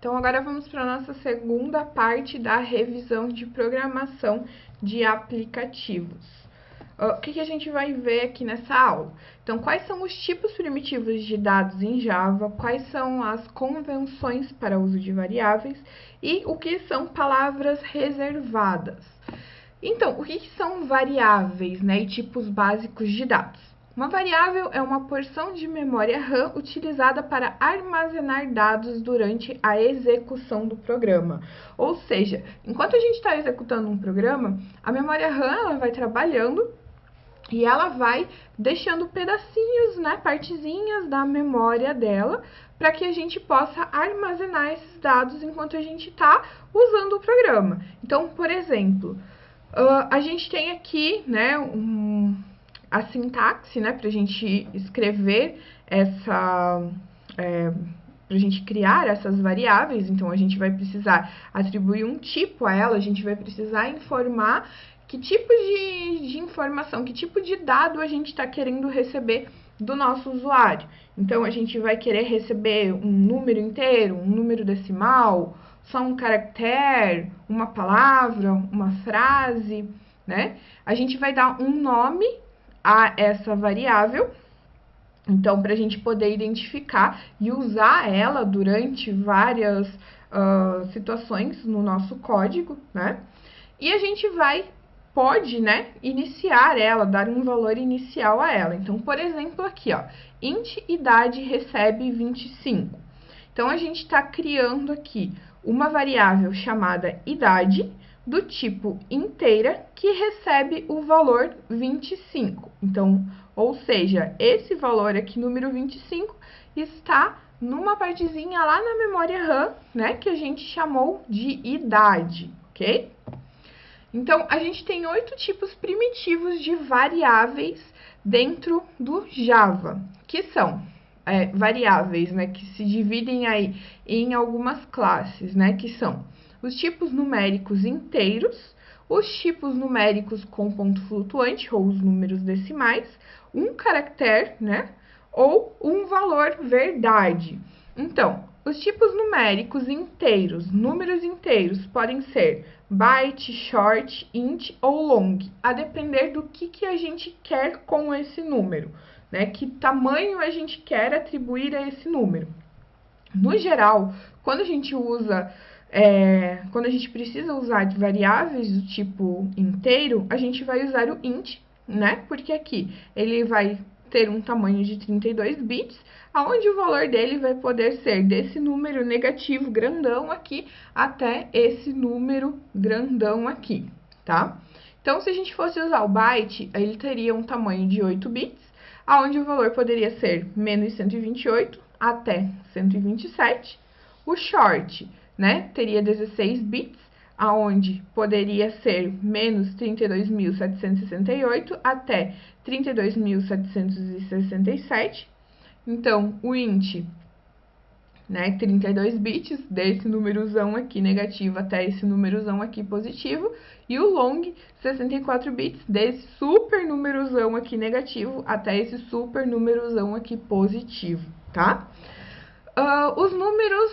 Então, agora vamos para a nossa segunda parte da revisão de programação de aplicativos. O que a gente vai ver aqui nessa aula? Então, quais são os tipos primitivos de dados em Java, quais são as convenções para uso de variáveis e o que são palavras reservadas. Então, o que são variáveis, né, e tipos básicos de dados? Uma variável é uma porção de memória RAM utilizada para armazenar dados durante a execução do programa. Ou seja, enquanto a gente está executando um programa, a memória RAM ela vai trabalhando e ela vai deixando pedacinhos, né, partezinhas da memória dela, para que a gente possa armazenar esses dados enquanto a gente está usando o programa. Então, por exemplo, a gente tem aqui, né, a sintaxe, né, para a gente escrever para a gente criar essas variáveis. Então, a gente vai precisar atribuir um tipo a ela, a gente vai precisar informar que tipo de informação, que tipo de dado a gente está querendo receber do nosso usuário. Então, a gente vai querer receber um número inteiro, um número decimal, só um caractere, uma palavra, uma frase, né? A gente vai dar um nome a essa variável, então, para a gente poder identificar e usar ela durante várias situações no nosso código, né? E a gente pode, né, iniciar ela, dar um valor inicial a ela. Então, por exemplo, aqui, ó, int idade recebe 25. Então, a gente está criando aqui uma variável chamada idade, do tipo inteira, que recebe o valor 25. Então, ou seja, esse valor aqui, número 25, está numa partezinha lá na memória RAM, né, que a gente chamou de idade, ok? Então, a gente tem 8 tipos primitivos de variáveis dentro do Java, que são variáveis, né, que se dividem aí em algumas classes, né, que são os tipos numéricos inteiros, os tipos numéricos com ponto flutuante, ou os números decimais, um caractere, né, ou um valor verdade. Então, os tipos numéricos inteiros, números inteiros, podem ser byte, short, int ou long, a depender do que a gente quer com esse número, né? Que tamanho a gente quer atribuir a esse número. No geral, quando a gente precisa usar de variáveis do tipo inteiro, a gente vai usar o int, né? Porque aqui ele vai ter um tamanho de 32 bits, aonde o valor dele vai poder ser desse número negativo grandão aqui até esse número grandão aqui, tá? Então, se a gente fosse usar o byte, ele teria um tamanho de 8 bits, aonde o valor poderia ser menos 128 até 127. O short, né, teria 16 bits, aonde poderia ser menos 32.768 até 32.767. Então, o int, né, 32 bits, desse númerozão aqui negativo até esse númerozão aqui positivo, e o long, 64 bits, desse super númerozão aqui negativo até esse super númerozão aqui positivo, tá? Os números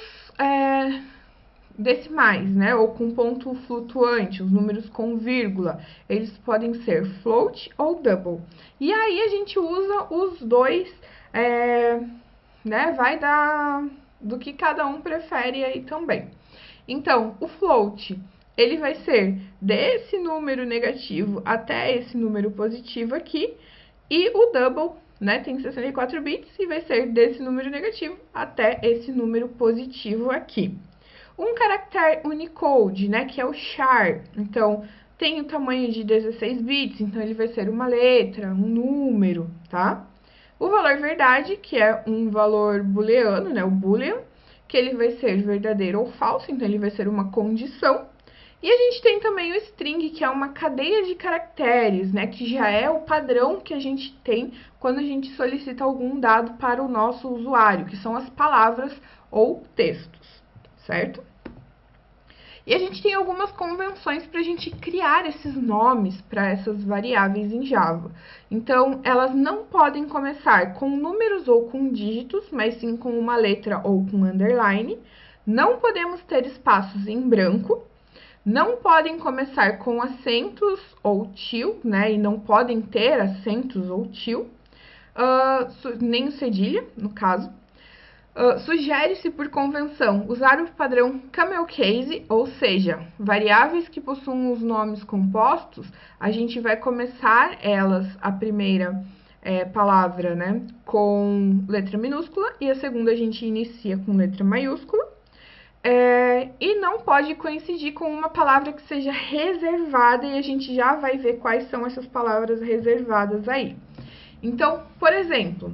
decimais, né, ou com ponto flutuante, os números com vírgula, eles podem ser float ou double. E aí a gente usa os dois, né, vai do que cada um prefere aí também. Então, o float, ele vai ser desse número negativo até esse número positivo aqui, e o double, né, tem 64 bits e vai ser desse número negativo até esse número positivo aqui. Um caractere Unicode, né, que é o char, então tem o tamanho de 16 bits, então ele vai ser uma letra, um número, tá? O valor verdade, que é um valor booleano, né, o boolean, que ele vai ser verdadeiro ou falso, então ele vai ser uma condição. E a gente tem também o string, que é uma cadeia de caracteres, né, que já é o padrão que a gente tem quando a gente solicita algum dado para o nosso usuário, que são as palavras ou textos, certo? E a gente tem algumas convenções para a gente criar esses nomes para essas variáveis em Java. Então, elas não podem começar com números ou com dígitos, mas sim com uma letra ou com underline. não podemos ter espaços em branco, não podem começar com acentos ou til, né? E não podem ter acentos ou til, nem o cedilha, no caso. Sugere-se, por convenção, usar o padrão camel case, ou seja, variáveis que possuam os nomes compostos, a gente vai começar elas, a primeira palavra, né, com letra minúscula, e a segunda a gente inicia com letra maiúscula. E não pode coincidir com uma palavra que seja reservada, e a gente já vai ver quais são essas palavras reservadas aí. Então, por exemplo,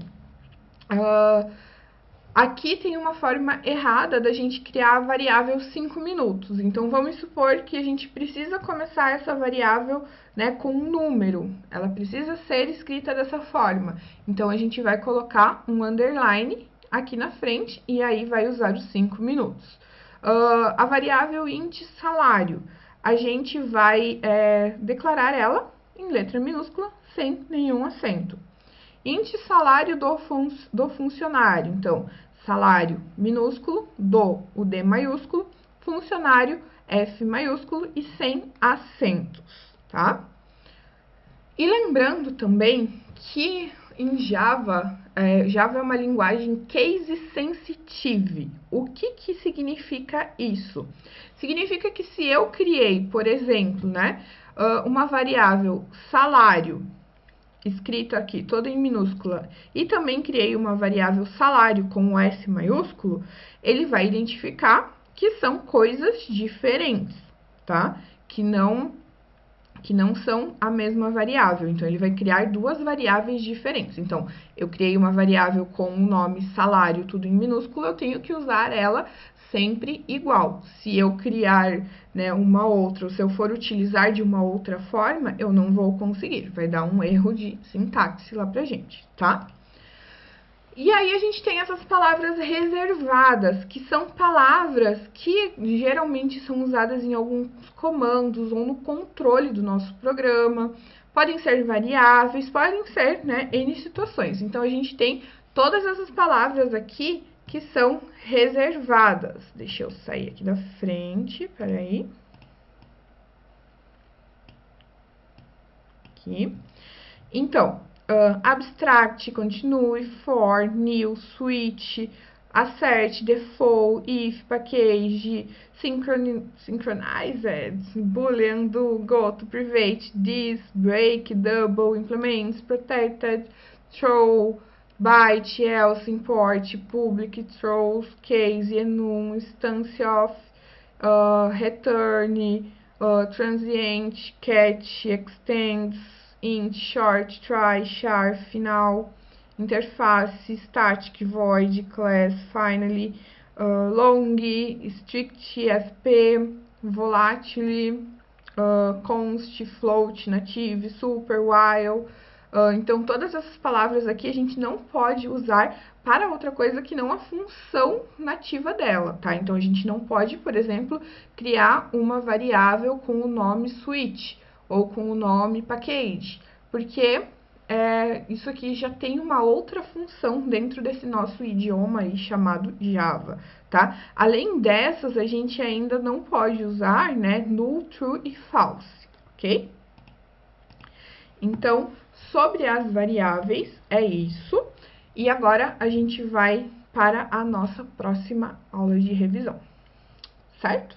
aqui tem uma forma errada da gente criar a variável 5 minutos. Então, vamos supor que a gente precisa começar essa variável, né, com um número. Ela precisa ser escrita dessa forma. Então, a gente vai colocar um underline aqui na frente e aí vai usar os 5 minutos. A variável int salário, a gente vai declarar ela em letra minúscula, sem nenhum acento. Int salário do funcionário, então, salário minúsculo, o D maiúsculo, funcionário, F maiúsculo e sem acentos, tá? E lembrando também que em Java, Java é uma linguagem case sensitive. O que significa isso? Significa que se eu criei, por exemplo, né, uma variável salário, escrito aqui, toda em minúscula, e também criei uma variável salário com o S maiúsculo, ele vai identificar que são coisas diferentes, tá? Que não são a mesma variável. Então, ele vai criar duas variáveis diferentes. Então, eu criei uma variável com o nome salário, tudo em minúsculo, eu tenho que usar ela sempre igual. Se eu criar, né, uma outra, ou se eu for utilizar de uma outra forma, eu não vou conseguir. Vai dar um erro de sintaxe lá pra gente, tá? E aí, a gente tem essas palavras reservadas, que são palavras que geralmente são usadas em alguns comandos ou no controle do nosso programa. Podem ser variáveis, podem ser, né, N situações. Então, a gente tem todas essas palavras aqui que são reservadas. Deixa eu sair aqui da frente, peraí. Aqui. Então, abstract, continue, for, new, switch, assert, default, if, package, synchronized, boolean, do, goto, private, this, break, double, implements, protected, throw, byte, else, import, public, throws, case, enum, instance of, return, transient, catch, extends, int, short, try, char, final, interface, static, void, class, finally, long, strict, fp, volatile, const, float, native, super, while. Então, todas essas palavras aqui a gente não pode usar para outra coisa que não a função nativa dela, tá? Então, a gente não pode, por exemplo, criar uma variável com o nome switch ou com o nome package, porque isso aqui já tem uma outra função dentro desse nosso idioma aí chamado Java, tá? Além dessas, a gente ainda não pode usar, né, null, true e false, ok? Então, sobre as variáveis, é isso. E agora, a gente vai para a nossa próxima aula de revisão, certo?